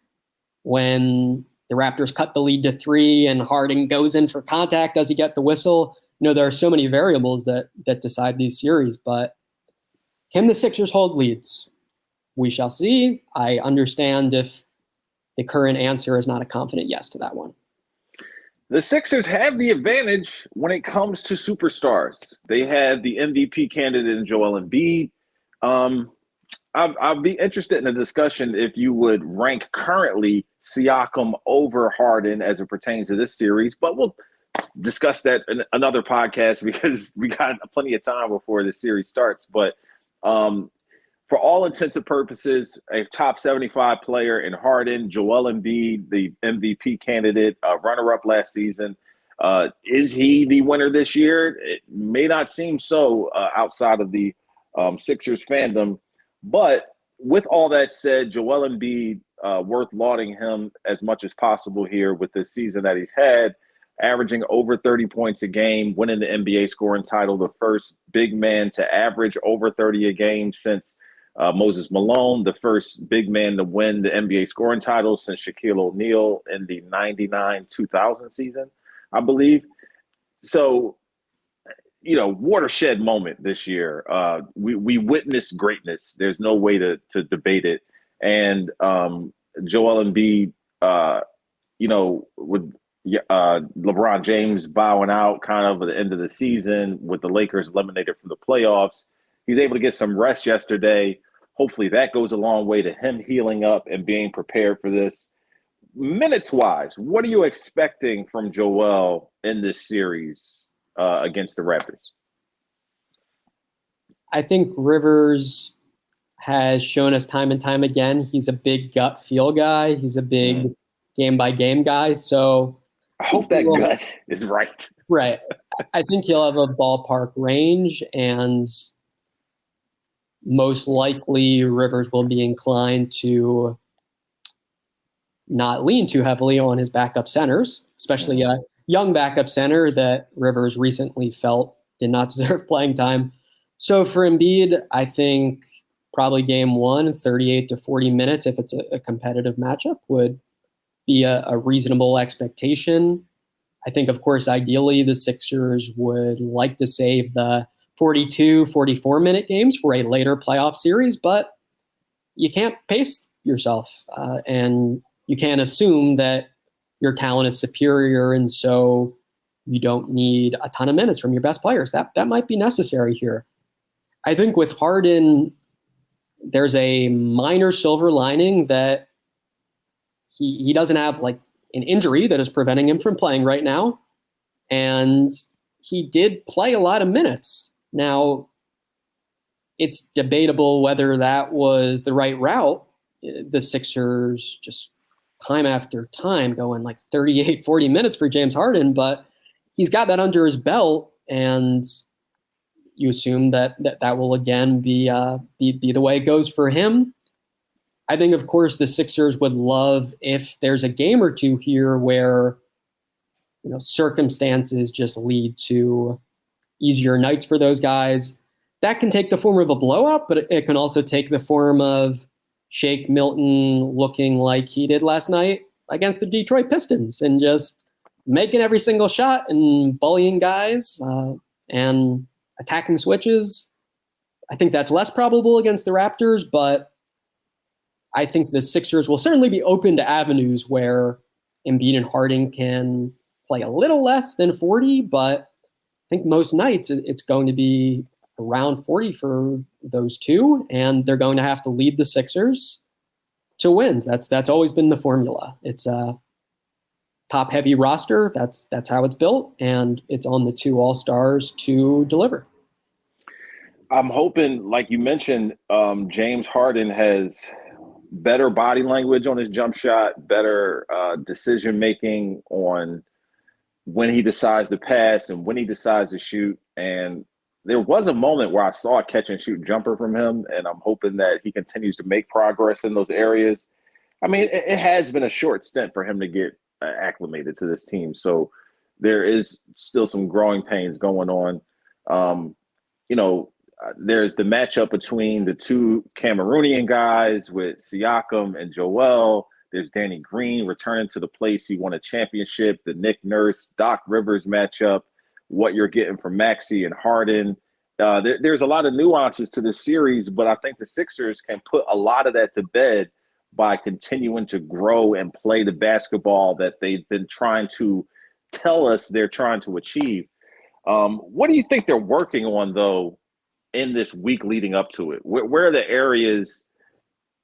[SPEAKER 2] when the Raptors cut the lead to 3 and Harden goes in for contact, does he get the whistle? There are so many variables that decide these series, but can the Sixers hold leads? We shall see. I understand if the current answer is not a confident yes to that one.
[SPEAKER 1] The Sixers have the advantage when it comes to superstars. They have the MVP candidate in Joel Embiid. I'd be interested in a discussion if you would rank currently Siakam over Harden as it pertains to this series, but we'll discuss that in another podcast because we got plenty of time before the series starts. But for all intents and purposes, a top 75 player in Harden, Joel Embiid, the MVP candidate, runner-up last season. Is he the winner this year? It may not seem so outside of the Sixers fandom. But with all that said, Joel Embiid, worth lauding him as much as possible here with this season that he's had, averaging over 30 points a game, winning the NBA scoring title, the first big man to average over 30 a game since Moses Malone, the first big man to win the NBA scoring title since Shaquille O'Neal in the 99-2000 season, I believe. So, watershed moment this year. We witnessed greatness. There's no way to debate it. And Joel Embiid, with LeBron James bowing out kind of at the end of the season with the Lakers eliminated from the playoffs, he was able to get some rest yesterday. Hopefully that goes a long way to him healing up and being prepared for this. Minutes-wise, what are you expecting from Joel in this series against the Raptors?
[SPEAKER 2] I think Rivers has shown us time and time again he's a big gut feel guy. He's a big game-by-game guy. So
[SPEAKER 1] I hope that gut is right.
[SPEAKER 2] Right. I think he'll have a ballpark range, and most likely Rivers will be inclined to not lean too heavily on his backup centers, especially a young backup center that Rivers recently felt did not deserve playing time. So for Embiid, I think probably game one, 38 to 40 minutes, if it's a competitive matchup, would be a reasonable expectation. I think, of course, ideally the Sixers would like to save the 42, 44-minute games for a later playoff series, but you can't pace yourself, and you can't assume that your talent is superior, and so you don't need a ton of minutes from your best players. That might be necessary here. I think with Harden, there's a minor silver lining that he doesn't have like an injury that is preventing him from playing right now. And he did play a lot of minutes. Now, it's debatable whether that was the right route. The Sixers just time after time going like 38, 40 minutes for James Harden, but he's got that under his belt, and you assume that will again be the way it goes for him. I think, of course, the Sixers would love if there's a game or two here where circumstances just lead to easier nights for those guys. That can take the form of a blowout, but it can also take the form of Shake Milton looking like he did last night against the Detroit Pistons and just making every single shot and bullying guys and attacking switches. I think that's less probable against the Raptors, but I think the Sixers will certainly be open to avenues where Embiid and Harden can play a little less than 40, but I think most nights it's going to be around 40 for those two, and they're going to have to lead the Sixers to wins. That's always been the formula. It's a top-heavy roster. That's how it's built, and it's on the two All-Stars to deliver.
[SPEAKER 1] I'm hoping, like you mentioned, James Harden has better body language on his jump shot, better decision-making on when he decides to pass and when he decides to shoot. And there was a moment where I saw a catch-and-shoot jumper from him, and I'm hoping that he continues to make progress in those areas. I mean, it has been a short stint for him to get acclimated to this team. So there is still some growing pains going on. There's the matchup between the two Cameroonian guys with Siakam and Joel. There's Danny Green returning to the place he won a championship, the Nick Nurse, Doc Rivers matchup, what you're getting from Maxey and Harden. There's a lot of nuances to this series, but I think the Sixers can put a lot of that to bed by continuing to grow and play the basketball that they've been trying to tell us they're trying to achieve. What do you think they're working on, though, in this week leading up to it? Where are the areas,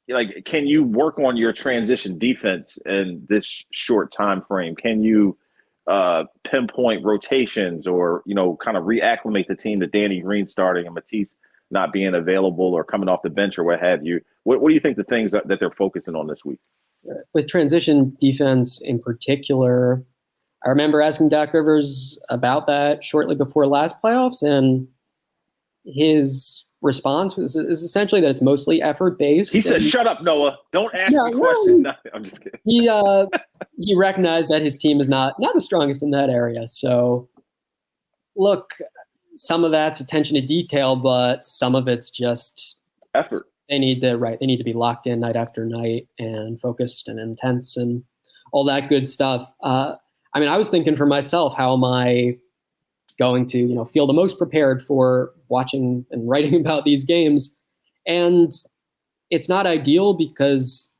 [SPEAKER 1] like, can you work on your transition defense in this short time frame? Can you pinpoint rotations or, kind of reacclimate the team to Danny Green starting and Matisse not being available or coming off the bench or what have you. What do you think the things that they're focusing on this week?
[SPEAKER 2] With transition defense in particular, I remember asking Doc Rivers about that shortly before last playoffs, and his response is essentially that it's mostly effort-based.
[SPEAKER 1] He said, "Shut up, Noah. Don't ask me questions." No, I'm just kidding.
[SPEAKER 2] He recognized that his team is not the strongest in that area. So, look, some of that's attention to detail, but some of it's just
[SPEAKER 1] effort.
[SPEAKER 2] They need to be locked in night after night and focused and intense and all that good stuff. I was thinking for myself, how am I going to, feel the most prepared for watching and writing about these games? And it's not ideal because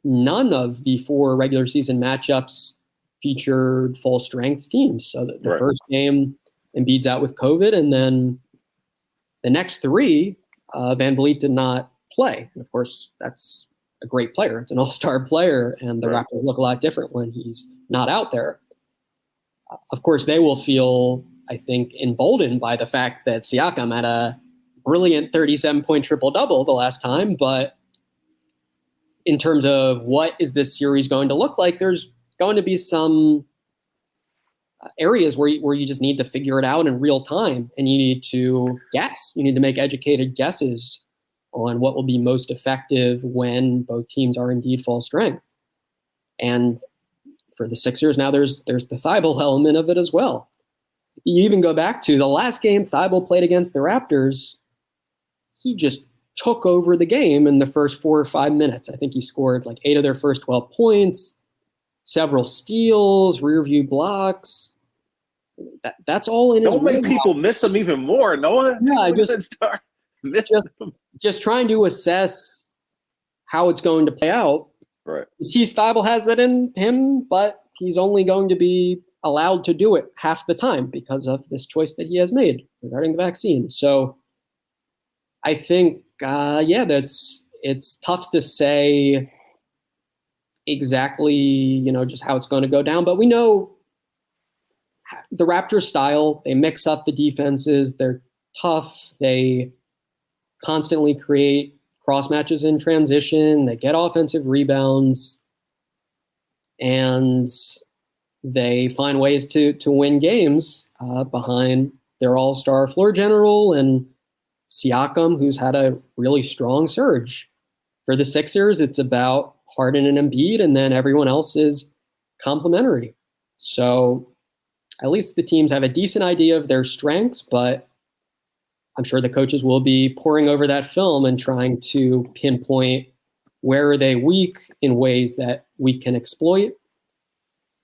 [SPEAKER 2] none of the 4 regular season matchups featured full strength teams. So the first game, Embiid's out with COVID, and then the next 3, Van Vliet did not play. And of course, that's a great player. It's an all-star player, and the Raptors look a lot different when he's not out there. Of course, they will feel, I think, emboldened by the fact that Siakam had a brilliant 37-point triple-double the last time. But in terms of what is this series going to look like, there's going to be some areas where you just need to figure it out in real time, and you need to guess. You need to make educated guesses on what will be most effective when both teams are indeed full strength. And for the Sixers, now there's the Thybulle element of it as well. You even go back to the last game Thybulle played against the Raptors. He just took over the game in the first 4 or 5 minutes. I think he scored like 8 of their first 12 points, several steals, rear view blocks. That's all in his
[SPEAKER 1] Don't make people miss him even more, Noah.
[SPEAKER 2] Yeah, just trying to assess how it's going to play out.
[SPEAKER 1] Right.
[SPEAKER 2] Matisse Thybulle has that in him, but he's only going to be allowed to do it half the time because of this choice that he has made regarding the vaccine. So I think, it's tough to say exactly, just how it's going to go down. But we know the Raptors style. They mix up the defenses. They're tough. They constantly create cross matches in transition. They get offensive rebounds, and they find ways to win games behind their all-star floor general and Siakam, who's had a really strong surge. For the Sixers, it's about Harden and Embiid, and then everyone else is complementary. So at least the teams have a decent idea of their strengths, but I'm sure the coaches will be poring over that film and trying to pinpoint where are they weak in ways that we can exploit.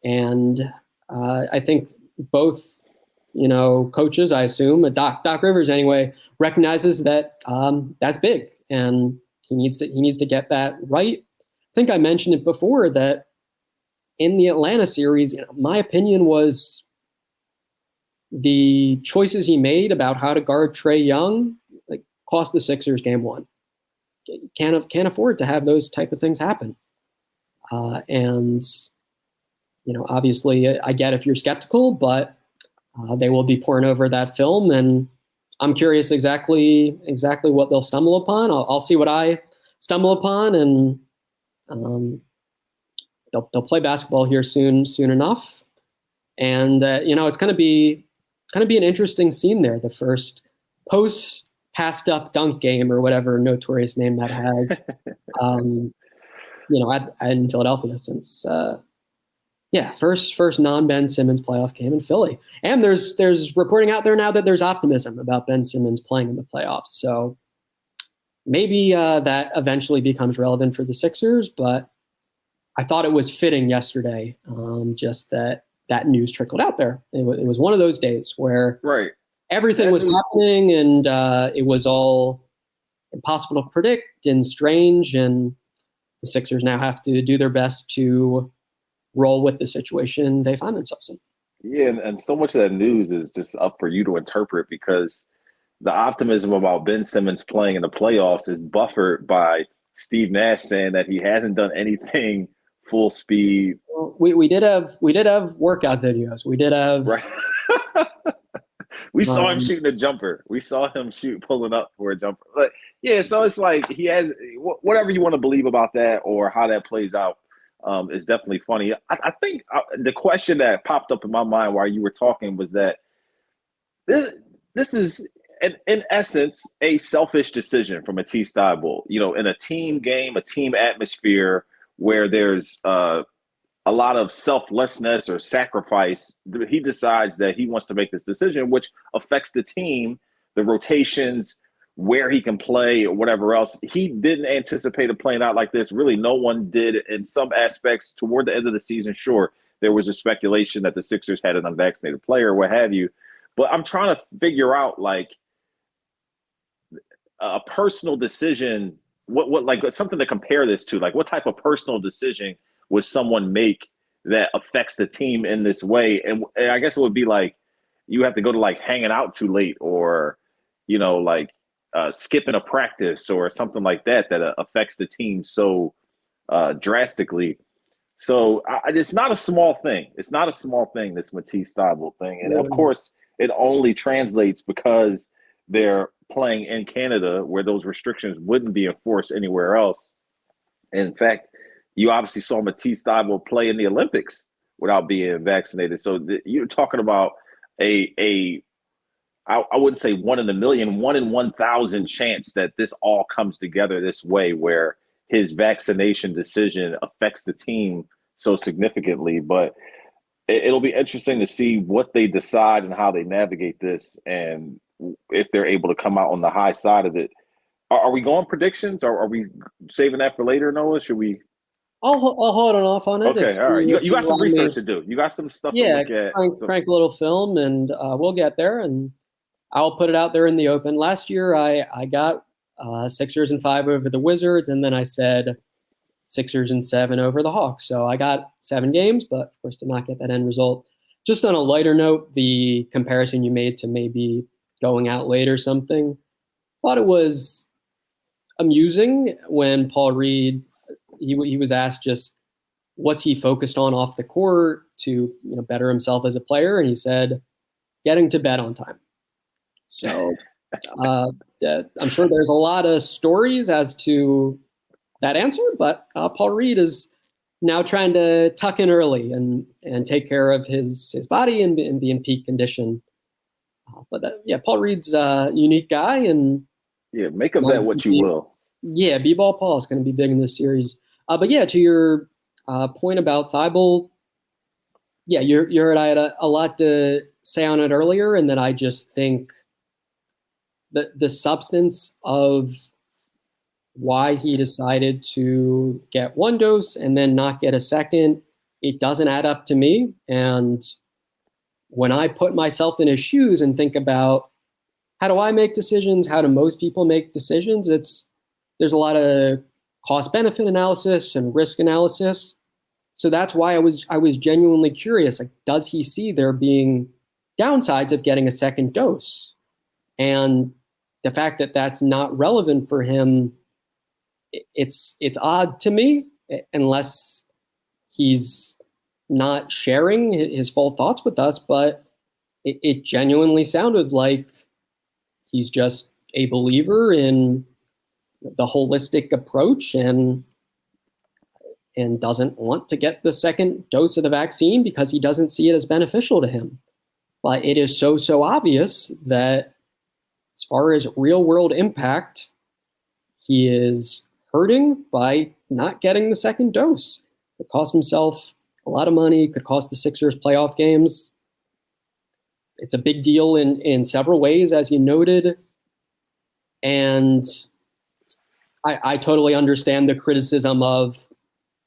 [SPEAKER 2] And I think both, coaches, I assume, Doc Rivers anyway, recognizes that that's big, and he needs to get that right. I think I mentioned it before that in the Atlanta series, my opinion was the choices he made about how to guard Trae Young cost the Sixers game 1. Can't afford to have those type of things happen. And obviously, I get if you're skeptical, but they will be pouring over that film, and I'm curious exactly what they'll stumble upon. I'll see what I stumble upon, and they'll play basketball here soon enough. And it's going to be an interesting scene there. The first post passed up dunk game, or whatever notorious name that has. In Philadelphia since first non-Ben Simmons playoff game in Philly. And there's reporting out there now that there's optimism about Ben Simmons playing in the playoffs. So maybe that eventually becomes relevant for the Sixers, but I thought it was fitting yesterday, just that news trickled out there. It was one of those days where everything was happening, and it was all impossible to predict and strange, and the Sixers now have to do their best to roll with the situation they find themselves in.
[SPEAKER 1] Yeah, and so much of that news is just up for you to interpret, because the optimism about Ben Simmons playing in the playoffs is buffered by Steve Nash saying that he hasn't done anything full speed.
[SPEAKER 2] We did have workout videos. We did have
[SPEAKER 1] We saw him shooting a jumper. We saw him pulling up for a jumper. But yeah, so it's like he has whatever you want to believe about that or how that plays out is definitely funny. I think the question that popped up in my mind while you were talking was that this is in essence a selfish decision from Matisse Thybulle. In a team game, a team atmosphere where there's a lot of selflessness or sacrifice, he decides that he wants to make this decision, which affects the team, the rotations, where he can play or whatever else. He didn't anticipate it playing out like this. Really, no one did in some aspects. Toward the end of the season, sure, there was a speculation that the Sixers had an unvaccinated player, what have you. But I'm trying to figure out, like, a personal decision, what like something to compare this to. Like, what type of personal decision would someone make that affects the team in this way? And I guess it would be like you have to go to like hanging out too late or, like skipping a practice or something like that affects the team so drastically. So it's not a small thing. It's not a small thing, this Matisse Thybulle thing. And of course, it only translates because they're playing in Canada where those restrictions wouldn't be enforced anywhere else. In fact, you obviously saw Matisse Thybulle play in the Olympics without being vaccinated. So you're talking about I wouldn't say 1 in a million, 1 in 1,000 chance that this all comes together this way, where his vaccination decision affects the team so significantly. But it'll be interesting to see what they decide and how they navigate this, and if they're able to come out on the high side of it. Are we going predictions, or are we saving that for later, Noah? Should we?
[SPEAKER 2] I'll hold on off on it.
[SPEAKER 1] Okay, all right. You got some research to do. You got some stuff to look at.
[SPEAKER 2] Crank a little film, and we'll get there, and I'll put it out there in the open. Last year, I got Sixers in 5 over the Wizards, and then I said Sixers in 7 over the Hawks. So I got 7 games, but of course did not get that end result. Just on a lighter note, the comparison you made to maybe going out late or something, thought it was amusing when Paul Reed, he was asked just what's he focused on off the court to better himself as a player, and he said getting to bed on time. So I'm sure there's a lot of stories as to that answer, but Paul Reed is now trying to tuck in early and take care of his body and be in peak condition. Paul Reed's a unique guy, and
[SPEAKER 1] make of that what you will.
[SPEAKER 2] Yeah, B-ball Paul is going to be big in this series. To your point about Thybulle, you're right. I had a lot to say on it earlier, and that I just think that the substance of why he decided to get 1 dose and then not get a second, it doesn't add up to me. And when I put myself in his shoes and think about how do I make decisions, how do most people make decisions, there's a lot of cost-benefit analysis and risk analysis. So that's why I was genuinely curious. Like, does he see there being downsides of getting a second dose? And the fact that that's not relevant for him, it's odd to me, unless he's not sharing his full thoughts with us. But it genuinely sounded like he's just a believer in the holistic approach and doesn't want to get the second dose of the vaccine because he doesn't see it as beneficial to him. But it is so obvious that as far as real world impact, he is hurting by not getting the second dose. It cost himself a lot of money, could cost the Sixers playoff games. It's a big deal in several ways, as you noted. And I totally understand the criticism of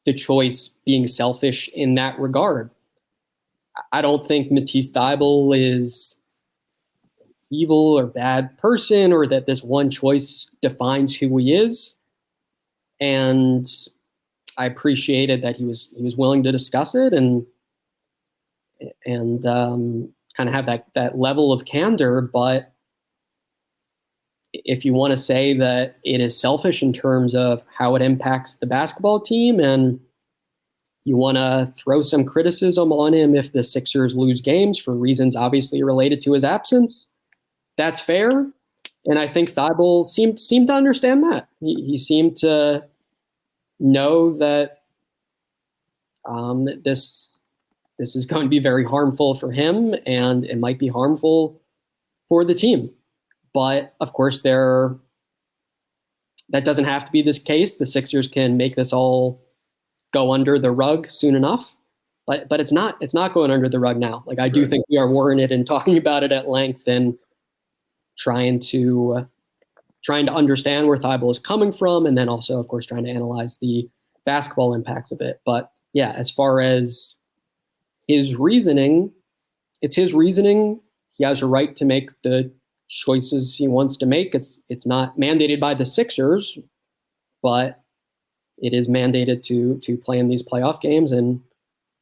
[SPEAKER 2] the choice being selfish in that regard. I don't think Matisse Thybulle is evil or bad person, or that this one choice defines who he is. And I appreciated that he was willing to discuss it and kind of have that level of candor. But if you want to say that it is selfish in terms of how it impacts the basketball team, and you want to throw some criticism on him if the Sixers lose games for reasons obviously related to his absence, that's fair. And I think Thybulle seemed to understand that. He seemed to know that this is going to be very harmful for him, and it might be harmful for the team. But of course, that doesn't have to be this case. The Sixers can make this all go under the rug soon enough. But it's not going under the rug now. Like, I do think we are warranted in talking about it at length and trying to understand where Thybulle is coming from, and then also, of course, trying to analyze the basketball impacts of it. But yeah, as far as his reasoning, it's his reasoning. He has a right to make the choices he wants to make. It's not mandated by the Sixers, but it is mandated to play in these playoff games, and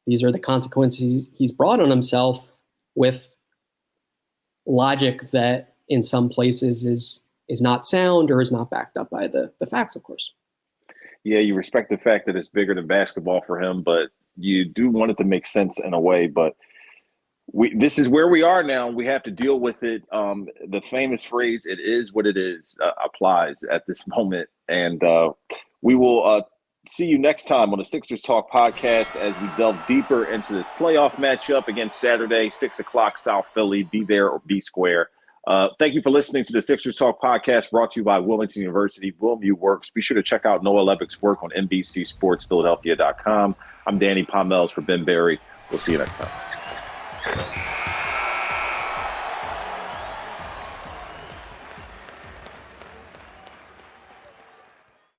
[SPEAKER 2] these are the consequences he's brought on himself, with logic that in some places is not sound or is not backed up by the facts, of course.
[SPEAKER 1] Yeah, you respect the fact that it's bigger than basketball for him, but you do want it to make sense in a way. But this is where we are now. We have to deal with it. The famous phrase, "It is what it is," applies at this moment. And we will see you next time on the Sixers Talk podcast as we delve deeper into this playoff matchup against Saturday, 6 o'clock, South Philly. Be there or be square. Thank you for listening to the Sixers Talk podcast, brought to you by Wilmington University. WilMU Works. Be sure to check out Noah Levick's work on NBCSportsPhiladelphia.com. I'm Danny Pommells for Ben Berry. We'll see you next time.